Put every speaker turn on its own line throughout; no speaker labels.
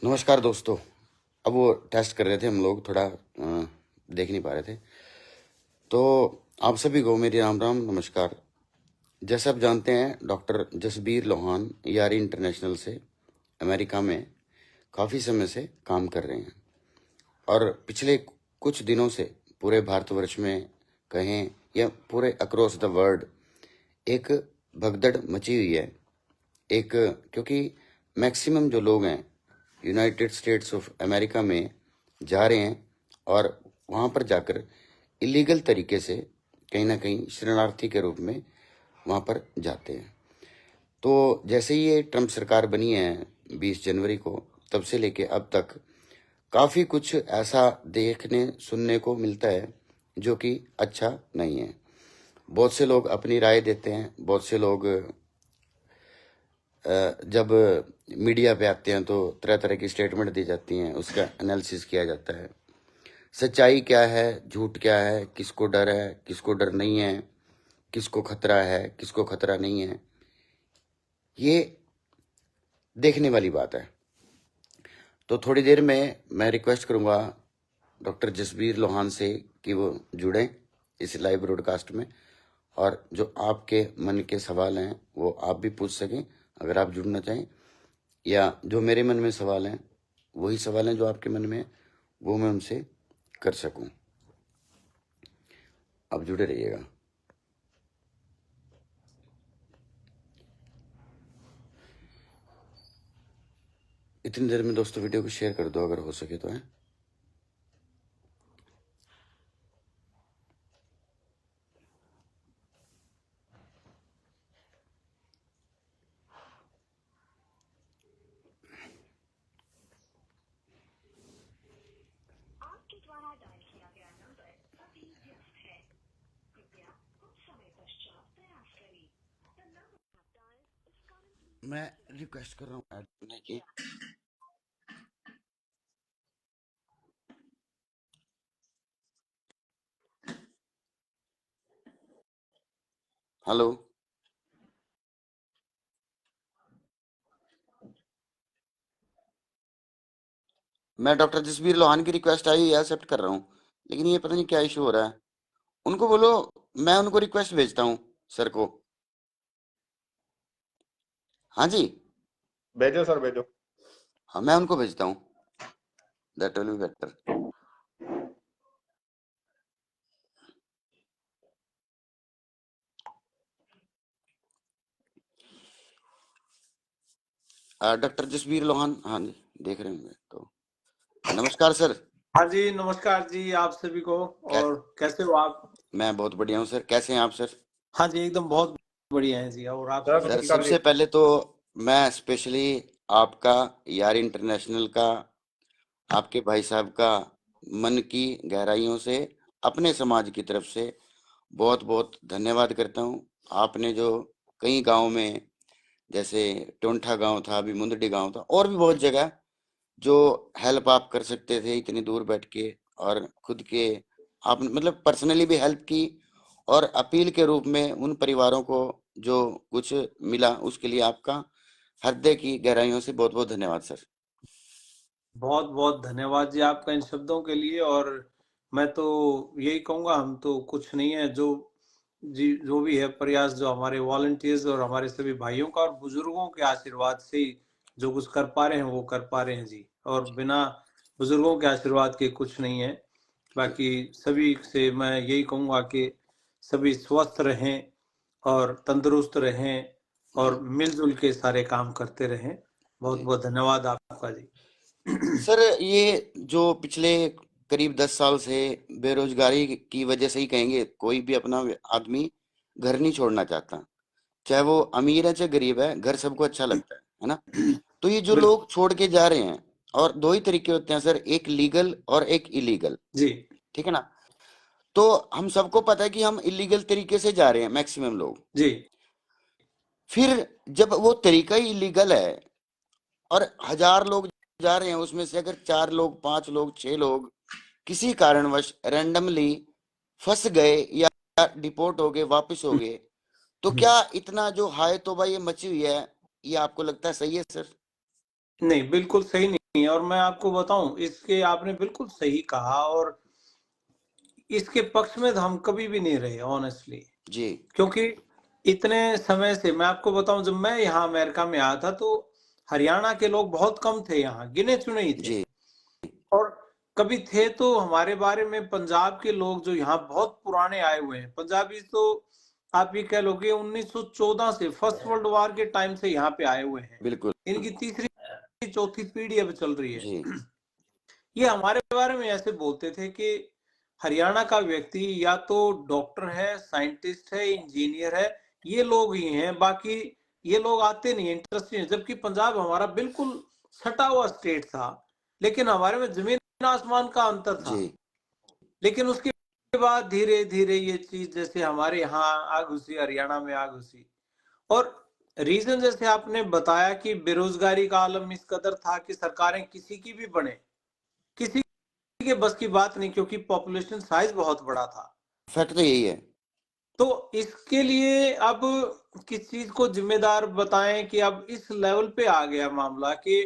नमस्कार दोस्तों। अब वो टेस्ट कर रहे थे, हम लोग थोड़ा देख नहीं पा रहे थे। तो आप सभी को मेरी राम राम नमस्कार। जैसे आप जानते हैं, डॉक्टर जसबीर लोहान यारी इंटरनेशनल से अमेरिका में काफ़ी समय से काम कर रहे हैं और पिछले कुछ दिनों से पूरे भारतवर्ष में कहें या पूरे अक्रॉस द वर्ल्ड एक भगदड़ मची हुई है। एक क्योंकि मैक्सिमम जो लोग हैं यूनाइटेड स्टेट्स ऑफ अमेरिका में जा रहे हैं और वहाँ पर जाकर इलीगल तरीके से कहीं ना कहीं शरणार्थी के रूप में वहाँ पर जाते हैं। तो जैसे ही ये ट्रम्प सरकार बनी है 20 जनवरी को, तब से लेके अब तक काफ़ी कुछ ऐसा देखने सुनने को मिलता है जो कि अच्छा नहीं है। बहुत से लोग अपनी राय देते हैं, बहुत से लोग जब मीडिया पे आते हैं तो तरह तरह की स्टेटमेंट दी जाती हैं, उसका एनालिसिस किया जाता है। सच्चाई क्या है, झूठ क्या है, किसको डर है, किसको डर नहीं है, किसको खतरा है, किसको खतरा नहीं है, ये देखने वाली बात है। तो थोड़ी देर में मैं रिक्वेस्ट करूंगा डॉक्टर जसबीर लोहान से कि वो जुड़ें इस लाइव ब्रॉडकास्ट में, और जो आपके मन के सवाल हैं वो आप भी पूछ सकें अगर आप जुड़ना चाहें, या जो मेरे मन में सवाल हैं वही सवाल हैं जो आपके मन में हैं, वो मैं उनसे कर सकूं। आप जुड़े रहिएगा। इतनी देर में दोस्तों वीडियो को शेयर कर दो अगर हो सके तो है। मैं रिक्वेस्ट कर रहा हूँ ऐड करने की। हेलो, मैं डॉक्टर जसबीर लोहान की रिक्वेस्ट आई है, एक्सेप्ट कर रहा हूँ, लेकिन ये पता नहीं क्या इशू हो रहा है। उनको बोलो मैं उनको रिक्वेस्ट भेजता हूँ, सर को। हाँ जी,
भेजो सर भेजो।
हाँ मैं उनको भेजता हूँ, that will be better. Doctor Jasbir Lohan, हाँ जी देख रहे होंगे तो। नमस्कार सर।
हाँ जी नमस्कार जी आप सभी को। और कैसे हो आप?
मैं बहुत बढ़िया हूँ सर, कैसे हैं आप सर?
हाँ जी एकदम बहुत बढ़िया है जी। और आप
सर
सर
नमस्कार जी।
सबसे पहले तो मैं स्पेशली आपका, यार इंटरनेशनल का, आपके भाई साहब का मन की गहराइयों से, अपने समाज की तरफ से बहुत बहुत धन्यवाद करता हूँ। आपने जो कई गांव में, जैसे टोंठा गांव था, अभी मुंदड़ी गांव था, और भी बहुत जगह जो हेल्प आप कर सकते थे इतनी दूर बैठ के, और खुद के आप मतलब पर्सनली भी हेल्प की, और अपील के रूप में उन परिवारों को जो कुछ मिला उसके लिए आपका हृदय की गहराइयों से बहुत बहुत धन्यवाद सर।
बहुत बहुत धन्यवाद जी आपका इन शब्दों के लिए। और मैं तो यही कहूँगा, हम तो कुछ नहीं है, जो जी जो भी है प्रयास, जो हमारे वॉलंटियर्स और हमारे सभी भाइयों का और बुजुर्गों के आशीर्वाद से ही जो कुछ कर पा रहे हैं वो कर पा रहे हैं जी। और बिना बुजुर्गों के आशीर्वाद के कुछ नहीं है। बाकी सभी से मैं यही कहूँगा कि सभी स्वस्थ रहें और तंदुरुस्त रहें और मिलजुल के सारे काम करते रहें। बहुत बहुत धन्यवाद आपका जी।
सर ये जो पिछले करीब 10 साल से बेरोजगारी की वजह से ही कहेंगे, कोई भी अपना आदमी घर नहीं छोड़ना चाहता, चाहे वो अमीर है चाहे गरीब है, घर सबको अच्छा लगता है ना। तो ये जो
बिल्कुल
लोग छोड़ के जा रहे हैं, और दो ही तरीके होते हैं सर, एक लीगल और एक इलीगल,
जी
ठीक है ना। तो हम सबको पता है कि हम इलीगल तरीके से जा रहे हैं मैक्सिमम लोग।
जी
फिर जब वो तरीका ही इलीगल है और 1000 लोग जा रहे हैं, उसमें से अगर 4 लोग, 5 लोग, 6 लोग किसी कारणवश रैंडमली फंस गए या डिपोर्ट हो गए, वापस हो गए, तो क्या इतना जो हाय तौबा ये मची हुई है, ये आपको लगता है सही है सर?
नहीं, बिल्कुल सही नहीं है। और मैं आपको बताऊं, इसके आपने बिल्कुल सही कहा, और इसके पक्ष में तो हम कभी भी नहीं रहे ऑनेस्टली,
जी
क्योंकि इतने समय से मैं आपको बताऊं, जब मैं यहाँ अमेरिका में आया था तो हरियाणा के लोग बहुत कम थे, यहाँ गिने चुने ही थे।
जी
और कभी थे तो हमारे बारे में पंजाब के लोग जो यहाँ बहुत पुराने आए हुए हैं, पंजाबी तो आप ये कह लो कि 1914 से फर्स्ट वर्ल्ड वॉर के टाइम से यहाँ पे आए हुए हैं।
बिल्कुल
इनकी तीसरी चौथी पीढ़ी अब चल रही है।
जी
ये हमारे बारे में ऐसे बोलते थे कि हरियाणा का व्यक्ति या तो डॉक्टर है, साइंटिस्ट है, इंजीनियर है, ये लोग ही हैं, बाकी ये लोग आते नहीं, इंटरेस्ट नहीं है। जबकि पंजाब हमारा बिल्कुल सटा हुआ स्टेट था, लेकिन हमारे में जमीन आसमान का अंतर था।
जी
लेकिन उसके बाद धीरे धीरे ये चीज जैसे हमारे यहाँ आ घुसी, हरियाणा में आ घुसी। और रीजन जैसे आपने बताया कि बेरोजगारी का आलम इस कदर था कि सरकारें किसी की भी बने, किसी के बस की बात नहीं, क्योंकि पॉपुलेशन साइज बहुत बड़ा था।
फैक्ट तो यही है।
तो इसके लिए अब किस चीज को जिम्मेदार बताएं कि अब इस लेवल पे आ गया मामला कि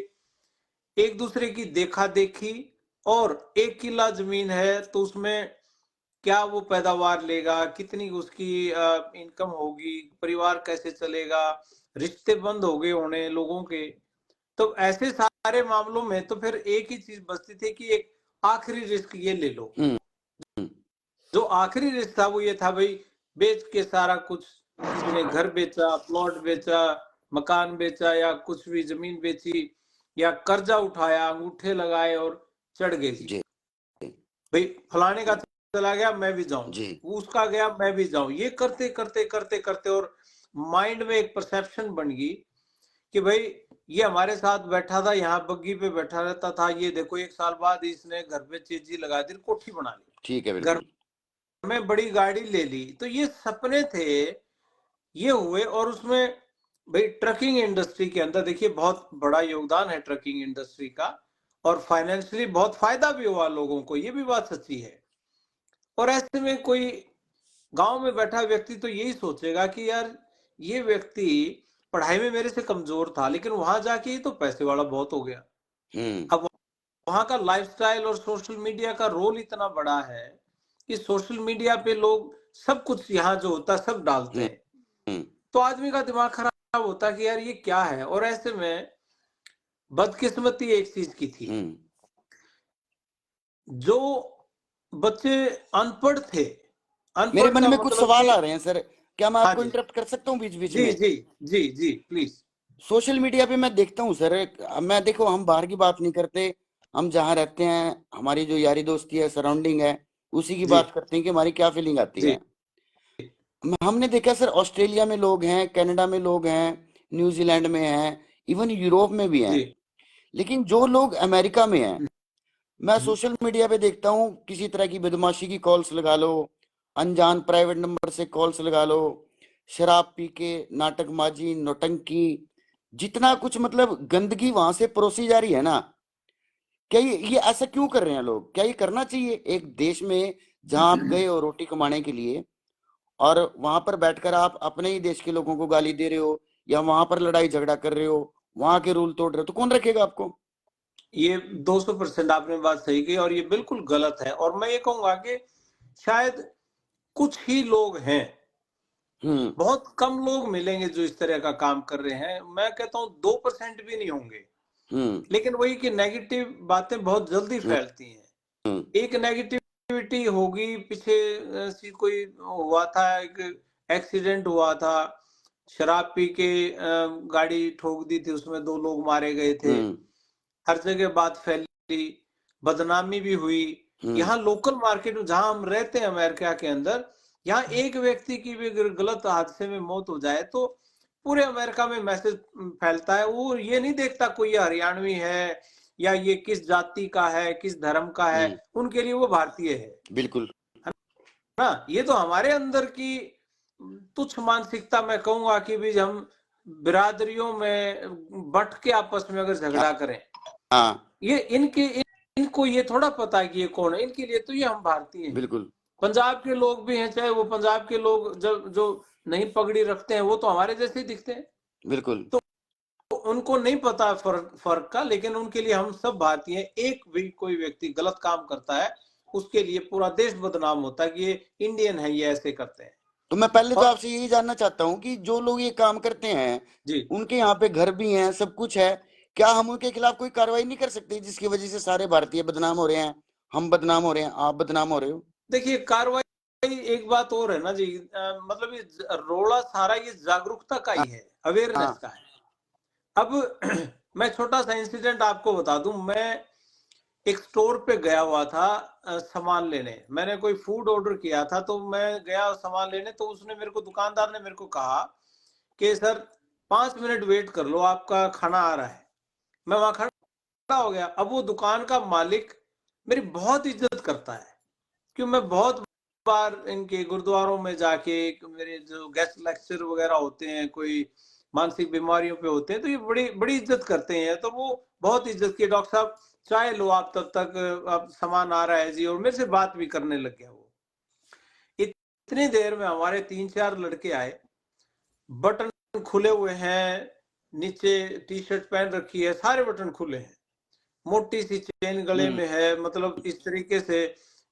एक दूसरे की देखा देखी, और एक किला जमीन है तो उसमें क्या वो पैदावार लेगा, कितनी उसकी इनकम होगी, परिवार कैसे चलेगा, रिश्ते बंद हो गए होने लोगों के। तो ऐसे सारे मामलों में तो फिर एक ही चीज बचती थी कि एक आखिरी रिस्क ये ले लो।
हम्म
जो आखिरी रिस्क था वो ये था, भाई बेच के सारा कुछ, किसी ने घर बेचा, प्लॉट बेचा, मकान बेचा, या कुछ भी जमीन बेची, या कर्जा उठाया, अंगूठे लगाए और चढ़ गए जी।
जी
भाई फलाने का चला गया मैं भी जाऊं,
जी
उसका गया मैं भी जाऊं, ये करते करते करते करते और माइंड में एक परसेप्शन बन गई कि भाई ये हमारे साथ बैठा था, यहाँ बग्गी पे बैठा रहता था, ये देखो 1 साल बाद इसने घर पे चीजी लगा दी, कोठी बना ली,
ठीक है
घर
बिल्कुल
में बड़ी गाड़ी ले ली। तो ये सपने थे, ये हुए। और उसमें भाई ट्रकिंग इंडस्ट्री के अंदर देखिए बहुत बड़ा योगदान है ट्रकिंग इंडस्ट्री का, और फाइनेंशियली बहुत फायदा भी हुआ लोगों को, ये भी बात सच्ची है। और ऐसे में कोई गांव में बैठा व्यक्ति तो यही सोचेगा कि यार ये व्यक्ति पढ़ाई में मेरे से कमजोर था, लेकिन वहां जाके तो पैसे वाला बहुत हो गया। अब वहां का लाइफस्टाइल और सोशल मीडिया का रोल इतना बड़ा है कि सोशल मीडिया पे लोग सब कुछ यहाँ जो होता है सब डालते हैं,
हम्म
तो आदमी का दिमाग खराब होता है कि यार ये क्या है। और ऐसे में बदकिस्मती एक चीज की थी, जो बच्चे अनपढ़ थे,
मेरे
अनपढ़
मन
का
में कुछ
मतलब
सवाल
कि,
आ रहे हैं सर, क्या मैं
हाँ
आपको
जी,
इंटरप्ट कर सकता हूँ बीच बीच
जी
में?
जी जी जी प्लीज।
सोशल मीडिया पे मैं देखता हूँ सर, मैं देखो हम बाहर की बात नहीं करते, हम जहाँ रहते हैं हमारी जो यारी दोस्ती है, सराउंडिंग है, उसी की
जी
बात करते हैं कि हमारी क्या फीलिंग आती
जी
है। हमने देखा सर, ऑस्ट्रेलिया में लोग हैं, कनाडा में लोग हैं, न्यूजीलैंड में हैं, इवन यूरोप में भी हैं,
जी
लेकिन जो लोग अमेरिका में हैं, मैं
हम्म,
सोशल मीडिया पे देखता हूँ किसी तरह की बदमाशी की कॉल्स लगा लो, अनजान प्राइवेट नंबर से कॉल्स लगा लो, शराब पी के नाटकबाजी, नौटंकी, जितना कुछ मतलब गंदगी वहां से परोसी जा रही है ना। क्या ये ऐसा क्यों कर रहे हैं लोग? क्या ये करना चाहिए एक देश में जहां आप गए हो रोटी कमाने के लिए, और वहां पर बैठकर आप अपने ही देश के लोगों को गाली दे रहे हो, या वहां पर लड़ाई झगड़ा कर रहे हो, वहां के रूल तोड़ रहे हो, तो कौन रखेगा आपको?
ये 200% आपने बात सही की, और ये बिल्कुल गलत है। और मैं ये कहूंगा कि शायद कुछ ही लोग हैं,
हम्म
बहुत कम लोग मिलेंगे जो इस तरह का काम कर रहे हैं। मैं कहता हूँ 2% भी नहीं होंगे,
हम्म
लेकिन वही कि नेगेटिव बातें बहुत जल्दी
हम्म
फैलती हैं।
हम्म
एक नेगेटिविटी होगी, पीछे ऐसी कोई हुआ था, एक एक्सीडेंट हुआ था, शराब पी के गाड़ी ठोक दी थी, उसमें 2 लोग मारे गए थे,
हम्म
हर जगह बात फैली, बदनामी भी हुई।
हम्म
यहाँ लोकल मार्केट में जहां हम रहते हैं अमेरिका के अंदर, यहाँ एक व्यक्ति की भी अगर गलत हादसे में मौत हो जाए तो पूरे अमेरिका में मैसेज फैलता है। वो ये नहीं देखता कोई ये हरियाणवी है या ये किस जाति का है, किस धर्म का है,
हम्म,
उनके लिए वो भारतीय है
बिल्कुल
ना। ये तो हमारे अंदर की तुच्छ मानसिकता, मैं कहूंगा कि भी हम बिरादरियों में बट के आपस में अगर झगड़ा करें,
हाँ
ये इनको ये थोड़ा पता है कि ये कौन है। इनके लिए तो ये हम भारतीय हैं।
बिल्कुल
पंजाब के लोग भी हैं, चाहे वो पंजाब के लोग जब जो नहीं पगड़ी रखते हैं, वो तो हमारे जैसे ही दिखते हैं।
बिल्कुल
तो उनको नहीं पता फर्क का, लेकिन उनके लिए हम सब भारतीय हैं। एक भी कोई व्यक्ति गलत काम करता है उसके लिए पूरा देश बदनाम होता है कि ये इंडियन है, ये ऐसे करते हैं।
तो मैं पहले तो
और
आपसे यही जानना चाहता हूँ कि जो लोग ये काम करते हैं
जी,
उनके यहाँ पे घर भी हैं, सब कुछ है, क्या हम उनके खिलाफ कोई कार्रवाई नहीं कर सकते जिसकी वजह से सारे भारतीय बदनाम हो रहे हैं, हम बदनाम हो रहे हैं, आप बदनाम हो रहे हो?
देखिए कार्रवाई, एक बात और है ना जी, मतलब ये रोड़ा सारा ये जागरूकता का
हाँ
ही है, अवेयरनेस का है। अब मैं छोटा सा इंसिडेंट आपको बता दूं। मैं एक स्टोर पे गया हुआ था सामान लेने। मैंने कोई फूड ऑर्डर किया था, तो मैं गया सामान लेने, तो उसने मेरे को, दुकानदार ने मेरे को कहा कि सर 5 मिनट वेट कर लो, आपका खाना आ रहा है। मैं वहां खड़ा हो गया। अब वो दुकान का मालिक मेरी बहुत इज्जत करता है, क्यों, मैं बहुत बार इनके गुरुद्वारों में जाके, मेरे जो गेस्ट लेक्चर वगैरह होते हैं, कोई मानसिक बीमारियों पे होते हैं, तो ये बड़ी बड़ी इज्जत करते हैं। तो वो बहुत इज्जत की, डॉक्टर साहब चाय लो आप, तब तक अब सामान आ रहा है जी, और मेरे से बात भी करने लग गया वो। इतनी देर में हमारे 3-4 लड़के आए, बटन खुले हुए हैं, नीचे टी शर्ट पहन रखी है, सारे बटन खुले हैं, मोटी सी चेन गले में है, मतलब इस तरीके से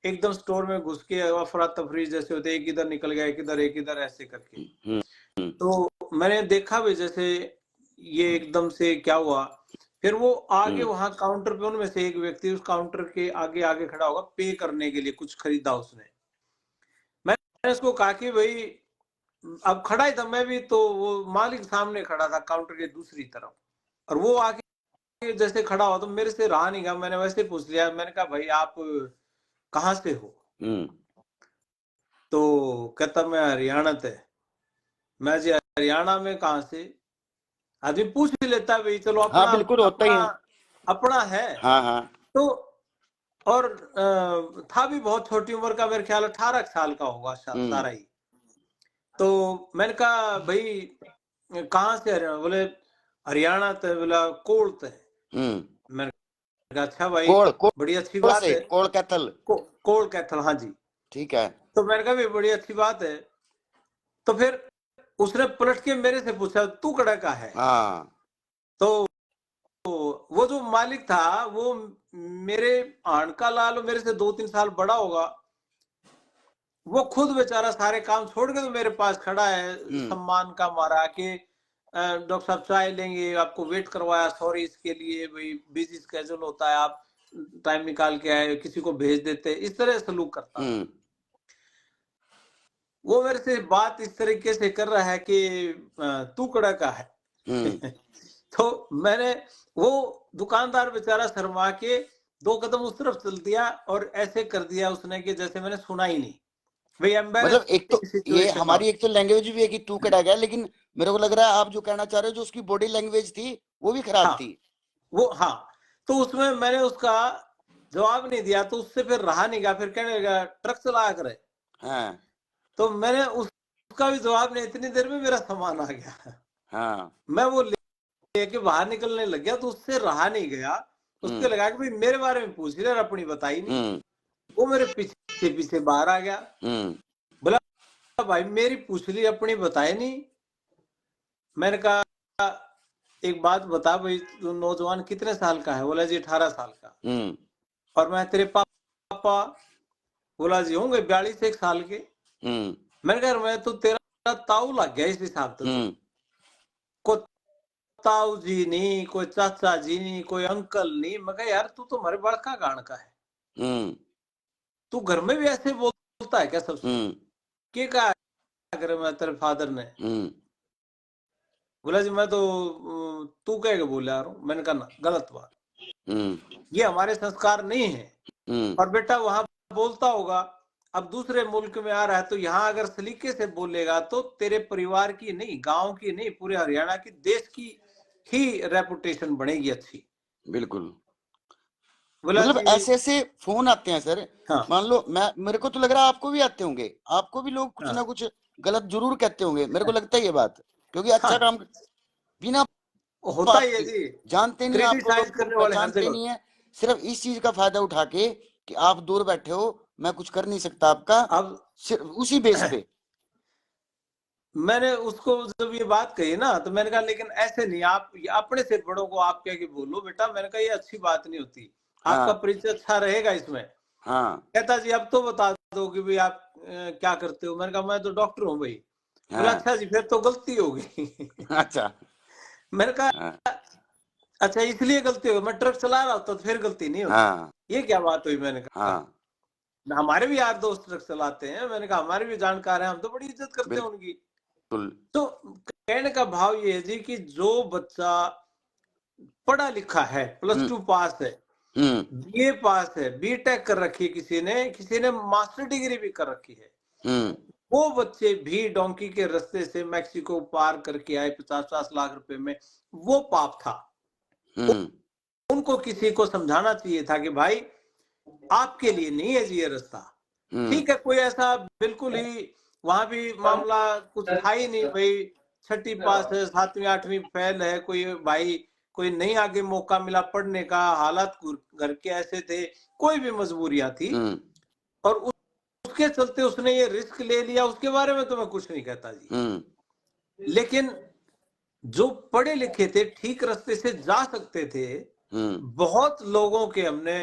एकदम स्टोर में घुस के अफरा तफरी जैसे होते, एक इधर निकल गया, एक इधर ऐसे करके। तो मैंने देखा भी जैसे ये एकदम से क्या हुआ। फिर वो आगे वहां काउंटर पे, उनमें से एक व्यक्ति उस काउंटर के आगे आगे खड़ा होगा, पे करने के लिए, कुछ खरीदा उसने। मैंने उसको कहा कि भाई, अब खड़ा ही था मैं भी, तो वो मालिक सामने खड़ा था काउंटर के दूसरी तरफ, और वो आके जैसे खड़ा हुआ तो मेरे से रहा नहीं गया, मैंने वैसे पूछ लिया। मैंने कहा भाई आप कहाँ से हो? तो कहता मैं हरियाणा से। मैं जी हरियाणा में कहाँ से? आदमी पूछ भी लेता है भाई, चलो
हाँ
अपना
बिल्कुल होता ही
अपना
है।
अपना है।
हाँ हाँ।
तो और था भी बहुत छोटी उम्र का, मेरे ख्याल 18 साल का होगा सारा ही। तो मैंने कहा भाई कहाँ से हरियाणा? बोले हरियाणा तो, बोला कोल से। मैंने कहा अच्छा भाई,
कोल कोल
बड़ी अच्छी
कोल
बात
से
है।
कोल कैथल।
कोल कैथल, हाँ जी।
ठीक है।
तो मैंने कहा भाई बड़ी अच्छी बात है। तो फिर उसने पलट के मेरे से पूछा तू कड़ा का है?
हाँ।
तो वो जो मालिक था वो मेरे आन का लाल, मेरे से 2-3 साल बड़ा होगा। वो खुद बेचारा सारे काम छोड़ के तो मेरे पास खड़ा है, सम्मान का मारा के डॉक्टर साहब चाय लेंगे, आपको वेट करवाया, सॉरी इसके लिए, भाई बिजी स्केड्यूल होता है, आप टाइम निकाल के आए, किसी को भेज देते, इस तरह सलूक करता था। वो मेरे से बात इस तरीके से कर रहा है कि तू कड़ा का है। तो मैंने, वो दुकानदार बेचारा शर्मा के 2 कदम उस तरफ चल दिया और ऐसे कर दिया उसने कि जैसे मैंने सुना ही नहीं। भाई
मतलब एक तो
एम्बैरेसिंग
ये
सिचुएशन
हमारी एक तो लैंग्वेज भी है कि तू कड़ा गया, लेकिन मेरे को लग रहा है आप जो कहना चाह रहे हो जो उसकी बॉडी लैंग्वेज थी वो भी खराब
हाँ,
थी।
वो हाँ। तो उसमें मैंने उसका जवाब नहीं दिया, तो उससे फिर रहा नहीं गया, फिर कहने लगा ट्रक चलाया करे।
हाँ
तो मैंने उसका भी जवाब नहीं, इतनी देर में मेरा सामान आ गया।
हाँ।
मैं वो लेके बाहर निकलने लग गया, तो उससे रहा नहीं गया। उसके लगा कि भाई मेरे बारे में पूछ रहे, अपनी बताई नहीं। वो मेरे पीछे पीछे बाहर आ गया। बोला भाई मेरी पूछ ली, अपनी बताए नहीं। मैंने कहा एक बात बता भाई, तू नौजवान कितने साल का है? बोला जी 18 साल का। और मैं तेरे पापा? बोला जी होंगे 42 साल के। मैंने कहा मैं तो तेरा ताऊ लग गया इस हिसाब से। तो को ताऊ जी नहीं, कोई चाचा जी नहीं, कोई अंकल नहीं। मैं कहा यार तू तो हमारे बड़का गान का है, तू घर में भी ऐसे बोलता है क्या सबसे? क्या कहा अगर मैं तेरे फादर ने? बोला जी मैं तो तू कह के बोला यार। मैंने कहा ना, गलत बात, ये हमारे संस्कार नहीं है। और बेटा वहां बोलता होगा, अब दूसरे मुल्क में आ रहा है, तो यहाँ अगर सलीके से बोलेगा तो तेरे परिवार की नहीं, गांव की नहीं, पूरे हरियाणा की, देश की ही रेपुटेशन बनेगी अच्छी।
बिल्कुल।
बोला
मतलब
जी
ऐसे ऐसे फोन आते हैं सर,
हाँ
मान लो मैं, मेरे को तो लग रहा है आपको भी आते होंगे, आपको भी लोग कुछ
हाँ
ना कुछ गलत जरूर कहते होंगे, मेरे को लगता है ये बात, क्योंकि
हाँ,
अच्छा काम बिना
होता
बात
ही है
के,
जी।
जानते नहीं आपको,
क्रिटिसाइज
लोग
करने वाले हर
पहचानते
जगह।
नहीं है, सिर्फ इस चीज का फायदा उठा के कि आप दूर बैठे हो, मैं कुछ कर नहीं सकता आपका,
अब
सिर्फ उसी बेस पे।
मैंने उसको जब ये बात कही ना, तो मैंने कहा लेकिन ऐसे नहीं, आप अपने से बड़ों को आप कह के बोलो बेटा। मैंने कहा ये अच्छी बात नहीं होती, आपका
हाँ
परिचय अच्छा रहेगा इसमें।
हाँ
कहता जी अब तो बता दो कि भाई आप क्या करते हो। मैंने कहा मैं तो डॉक्टर हूँ भाई। बोला
हाँ।
अच्छा जी, फिर तो गलती होगी।
अच्छा।
मैंने कहा
हाँ
अच्छा इसलिए गलती होगी, मैं ट्रक चला रहा होता तो फिर गलती नहीं होती।
हाँ
ये क्या बात हुई। मैंने कहा
हाँ।
हमारे भी यार दोस्त ट्रक चलाते हैं। मैंने कहा हमारे भी जानकार हैं, हम तो बड़ी इज्जत करते हैं उनकी।
बिल्कुल।
तो कहने का भाव ये है जी कि जो बच्चा पढ़ा लिखा है, प्लस
हम्म
2 पास है,
हम्म
बीए पास है, बीटेक कर रखी है, किसी ने मास्टर डिग्री भी कर रखी है,
हम्म
वो बच्चे भी डोंकी के रास्ते से मैक्सिको पार करके आए 50-50 लाख रुपए में। वो पाप था।
हम्म
उनको किसी को समझाना चाहिए था कि भाई आपके लिए नहीं है जी ये रास्ता।
हम्म
ठीक है, कोई ऐसा बिल्कुल ही वहां भी मामला कुछ था ही नहीं भाई, 6ठी पास है, 7वीं 8वीं फेल है, कोई भाई कोई नहीं आगे मौका मिला पढ़ने का, हालात घर के ऐसे थे, कोई भी मजबूरियां थी,
हम्म
और उसके चलते उसने ये रिस्क ले लिया। उसके बारे में तो मैं कुछ नहीं कहता जी,
हम्म
लेकिन जो पढ़े लिखे थे, ठीक रास्ते से जा सकते थे, बहुत लोगों के हमने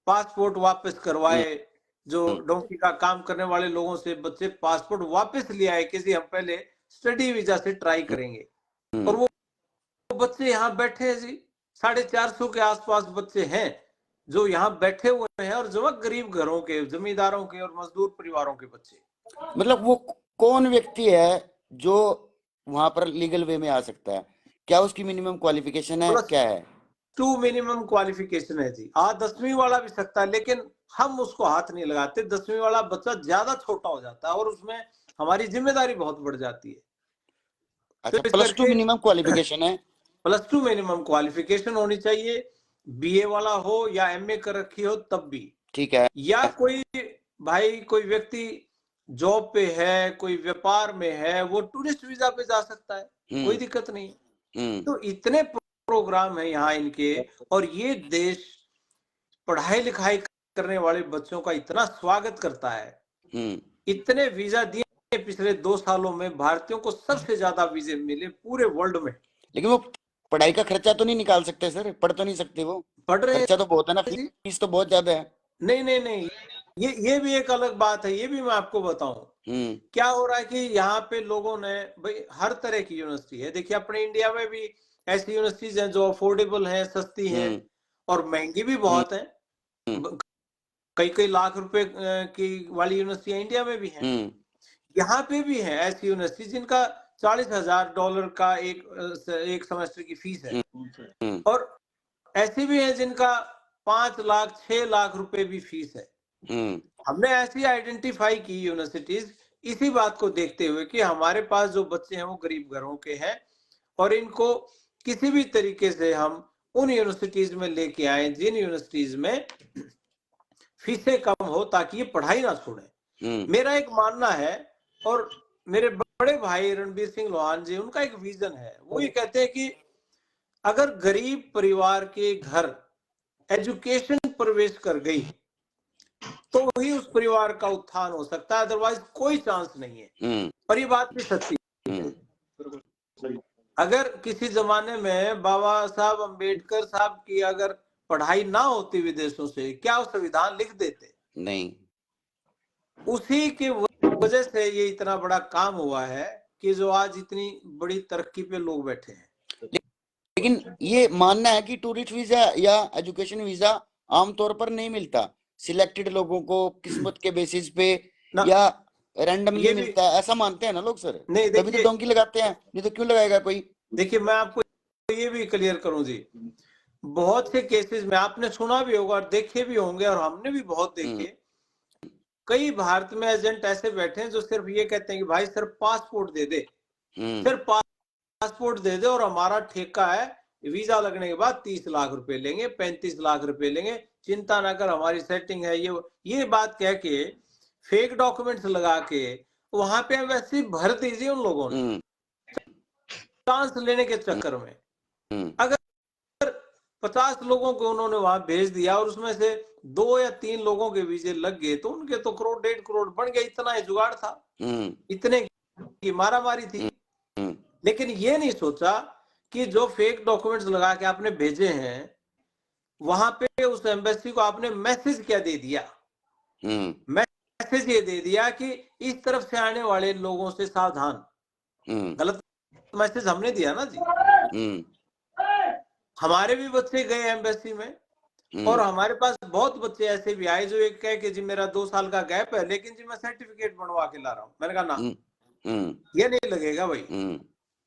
पासपोर्ट वापस करवाए। जो डोंकी का काम करने वाले लोगों से बच्चे पासपोर्ट वापस ले आए कि जी हम पहले स्टडी वीजा से ट्राई करेंगे, और वो बच्चे यहाँ बैठे हैं जी। 450 के आसपास बच्चे हैं जो यहाँ बैठे हुए हैं, और जो गरीब घरों के, जमींदारों के और मजदूर परिवारों के बच्चे।
मतलब वो कौन व्यक्ति है जो वहां पर लीगल वे में आ सकता है? क्या उसकी मिनिमम क्वालिफिकेशन है,
प्लस
क्या है?
2 मिनिमम क्वालिफिकेशन है जी। 10वीं वाला भी सकता है, लेकिन हम उसको हाथ नहीं लगाते। 10वीं वाला बच्चा ज्यादा छोटा हो जाता है और उसमें हमारी जिम्मेदारी बहुत बढ़ जाती है।
अच्छा,
तो इस
+2
करके
मिनिमम क्वालिफिकेशन है।
+2 मिनिमम क्वालिफिकेशन होनी चाहिए। बीए वाला हो या एमए कर रखी हो तब भी,
ठीक है।
या कोई भाई कोई व्यक्ति जॉब पे है, कोई व्यापार में है, वो टूरिस्ट वीजा पे जा सकता है, कोई दिक्कत नहीं। तो इतने प्रोग्राम है यहाँ इनके, और ये देश पढ़ाई लिखाई करने वाले बच्चों का इतना स्वागत करता है। इतने वीजा दिए पिछले 2 सालों में, भारतीयों को सबसे ज्यादा वीजे मिले पूरे वर्ल्ड में।
लेकिन वो पढ़ाई का खर्चा तो नहीं निकाल सकते सर, पढ़ तो नहीं सकते वो?
पढ़ रहे
खर्चा तो बहुत है ना,
हैं जी।
फीस तो बहुत ज्यादा है।
नहीं, ये भी एक अलग बात है, ये भी मैं आपको बताऊं। क्या हो रहा है कि यहाँ पे लोगों ने, भाई हर तरह की यूनिवर्सिटी है, देखिए अपने इंडिया में भी ऐसी यूनिवर्सिटीज हैं जो अफोर्डेबल हैं, सस्ती हैं, और महंगी भी बहुत हैं। कई कई लाख रुपए की वाली यूनिवर्सिटियां इंडिया में भी हैं। यहाँ पे भी है ऐसी यूनिवर्सिटी जिनका $40,000 का एक सेमेस्टर की फीस है, और ऐसी भी है जिनका 5 लाख 6 लाख रुपए भी फीस है। हमने ऐसी आइडेंटिफाई की यूनिवर्सिटीज, इसी बात को देखते हुए कि हमारे पास जो बच्चे हैं वो गरीब घरों के हैं, और इनको किसी भी तरीके से हम उन यूनिवर्सिटीज में लेके आए जिन यूनिवर्सिटीज में फीसें कम हो, ताकि ये पढ़ाई ना छोड़े। मेरा एक मानना है, और मेरे बड़े भाई रणबीर सिंह लोहान जी, उनका एक विजन है। वो ये कहते हैं कि अगर गरीब परिवार के घर एजुकेशन प्रवेश कर गई तो ही उस परिवार का उत्थान हो सकता है, अदरवाइज कोई चांस नहीं है। और ये बात भी सच्ची है। अगर किसी जमाने में बाबा साहब अम्बेडकर साहब की अगर पढ़ाई ना होती विदेशों से, क्या वो संविधान लिख देते?
नहीं।
उसी की वजह से ये इतना बड़ा काम हुआ है कि जो आज इतनी बड़ी तरक्की पे लोग बैठे हैं।
लेकिन ये मानना है कि टूरिस्ट वीजा या एजुकेशन वीजा आमतौर पर नहीं मिलता, सिलेक्टेड लोगों को किस्मत के बेसिस पे या रैंडमली मिलता है, ऐसा मानते हैं ना लोग सर।
नहीं,
तभी तो डोंकी लगाते हैं, नहीं तो क्यों लगाएगा कोई?
देखिए मैं आपको ये भी क्लियर करूं जी, बहुत से केसेस में आपने सुना भी होगा और देखे भी होंगे, और हमने भी बहुत देखे। कई भारत में एजेंट ऐसे बैठे हैं जो सिर्फ ये कहते हैं कि भाई सिर्फ पासपोर्ट दे दे, सिर्फ पासपोर्ट दे दे, और हमारा ठेका है, वीजा लगने के बाद 30 लाख रुपए लेंगे, 35 लाख रुपए लेंगे, चिंता ना कर हमारी सेटिंग है। ये बात कह के फेक डॉक्यूमेंट्स लगा के वहां पे वैसे भर दीजिए उन लोगों ने, चांस लेने के चक्कर में। अगर 50 लोगों को उन्होंने वहां भेज दिया और उसमें से 2 या 3 लोगों के वीजे लग गए, तो उनके तो 1.5 करोड़ बन गए। इतना ही जुगाड़ था, इतने की मारामारी थी।
हम्म,
लेकिन ये नहीं सोचा कि जो फेक डॉक्यूमेंट्स लगा के आपने भेजे हैं, वहां पे उस एम्बेसी को आपने मैसेज क्या दे दिया? मैसेज ये दे दिया कि इस तरफ से आने वाले लोगों से सावधान। गलत मैसेज हमने दिया ना जी। हमारे भी बच्चे गए एम्बेसी में, और हमारे पास बहुत बच्चे ऐसे भी आए जो एक कहे कि जी मेरा 2 साल का गैप है, लेकिन जी मैं सर्टिफिकेट बनवा के ला रहा हूं। मैंने कहा ना, ये नहीं लगेगा भाई।